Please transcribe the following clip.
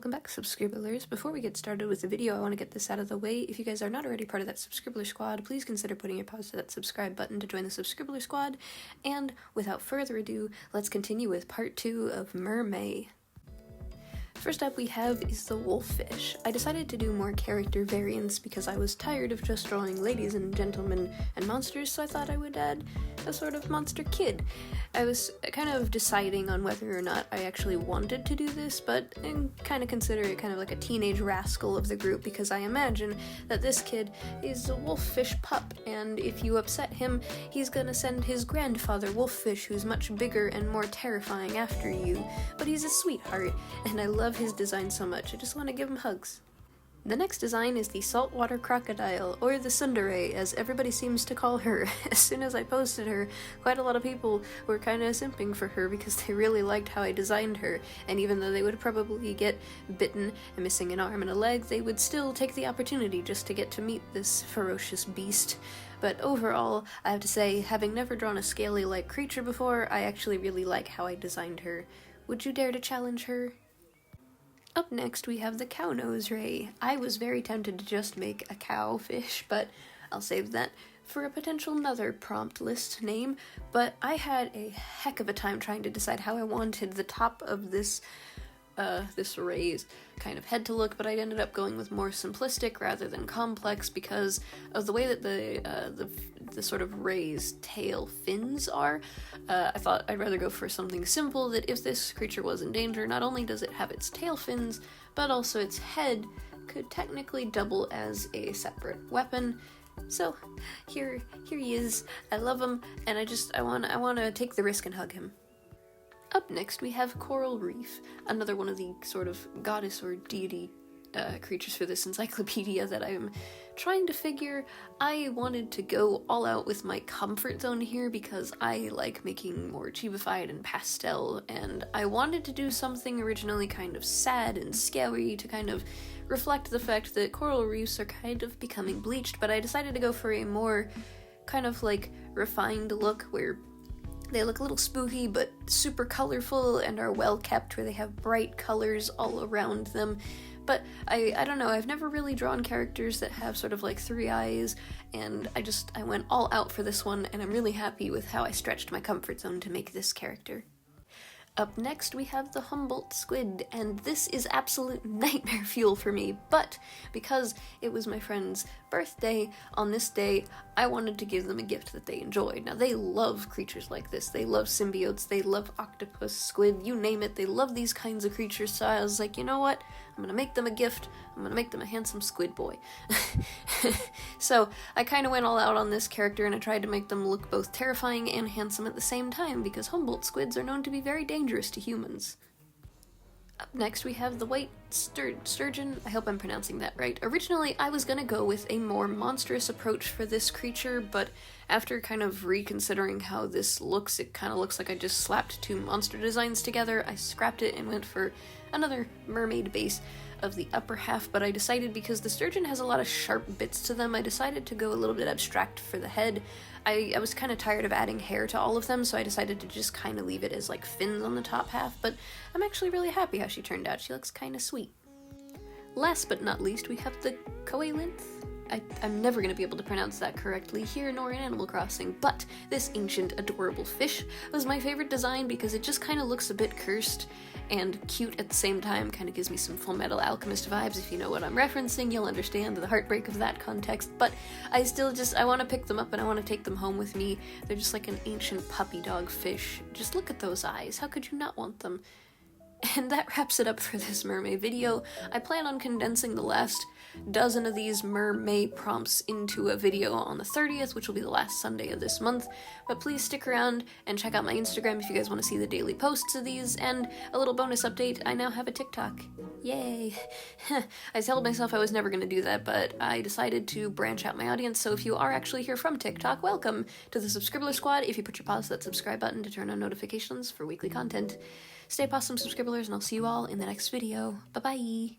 welcome back, subscribers. Before we get started with the video, I want to get this out of the way. If you guys are not already part of that subscriber squad, please consider putting your paws to that subscribe button to join the subscriber squad. And without further ado, let's continue with part 2 of Mermay. First up we have is the wolffish. I decided to do more character variants because I was tired of just drawing ladies and gentlemen and monsters, so I thought I would add a sort of monster kid. I was kind of deciding on whether or not I actually wanted to do this, but I kind of consider it kind of like a teenage rascal of the group because I imagine that this kid is a wolffish pup, and if you upset him, he's gonna send his grandfather wolffish, who's much bigger and more terrifying, after you. But he's a sweetheart, and I love his design so much, I just want to give him hugs. The next design is the saltwater crocodile, or the tsundere, as everybody seems to call her. As soon as I posted her, quite a lot of people were kind of simping for her because they really liked how I designed her, and even though they would probably get bitten and missing an arm and a leg, they would still take the opportunity just to get to meet this ferocious beast. But overall, I have to say, having never drawn a scaly-like creature before, I actually really like how I designed her. Would you dare to challenge her? Up next, we have the cownose ray. I was very tempted to just make a cowfish, but I'll save that for a potential another prompt list name. But I had a heck of a time trying to decide how I wanted the top of this ray's kind of head to look, but I ended up going with more simplistic rather than complex because of the way that the sort of ray's tail fins are. I thought I'd rather go for something simple that if this creature was in danger, not only does it have its tail fins, but also its head could technically double as a separate weapon. So here he is. I love him, and I want to take the risk and hug him. Up next, we have coral reef, another one of the sort of goddess or deity creatures for this encyclopedia that I'm trying to figure. I wanted to go all out with my comfort zone here because I like making more chibified and pastel, and I wanted to do something originally kind of sad and scary to kind of reflect the fact that coral reefs are kind of becoming bleached, but I decided to go for a more kind of like refined look where they look a little spooky, but super colorful and are well kept, where they have bright colors all around them. But I don't know, I've never really drawn characters that have sort of like 3 eyes, and I went all out for this one, and I'm really happy with how I stretched my comfort zone to make this character. Up next, we have the humboldt squid, and this is absolute nightmare fuel for me, but because it was my friend's birthday on this day, I wanted to give them a gift that they enjoyed. Now, they love creatures like this. They love symbiotes, they love octopus, squid, you name it. They love these kinds of creatures, so I was like, you know what? I'm gonna make them a gift. I'm gonna make them a handsome squid boy. So I kind of went all out on this character, and I tried to make them look both terrifying and handsome at the same time, because humboldt squids are known to be very dangerous to humans. Up next, we have the white sturgeon. I hope I'm pronouncing that right. Originally, I was gonna go with a more monstrous approach for this creature, but after kind of reconsidering how this looks, it kind of looks like I just slapped 2 monster designs together. I scrapped it and went for another mermaid base of the upper half, but I decided because the sturgeon has a lot of sharp bits to them, I decided to go a little bit abstract for the head. I was kind of tired of adding hair to all of them, so I decided to just kind of leave it as like fins on the top half, but I'm actually really happy how she turned out. She looks kind of sweet. Last but not least, we have the coelinth. I'm never going to be able to pronounce that correctly here nor in Animal Crossing, but this ancient, adorable fish was my favorite design because it just kind of looks a bit cursed and cute at the same time. Kind of gives me some Full Metal Alchemist vibes. If you know what I'm referencing, you'll understand the heartbreak of that context, but I want to pick them up and I want to take them home with me. They're just like an ancient puppy dog fish. Just look at those eyes. How could you not want them? And that wraps it up for this Mermay video. I plan on condensing the last dozen of these Mermay prompts into a video on the 30th, which will be the last Sunday of this month, but please stick around and check out my Instagram if you guys want to see the daily posts of these, and a little bonus update, I now have a TikTok. Yay! I told myself I was never going to do that, but I decided to branch out my audience, so if you are actually here from TikTok, welcome to the subscriber squad. If you put your paws to that subscribe button to turn on notifications for weekly content. Stay awesome, subscribers, and I'll see you all in the next video. Bye-bye!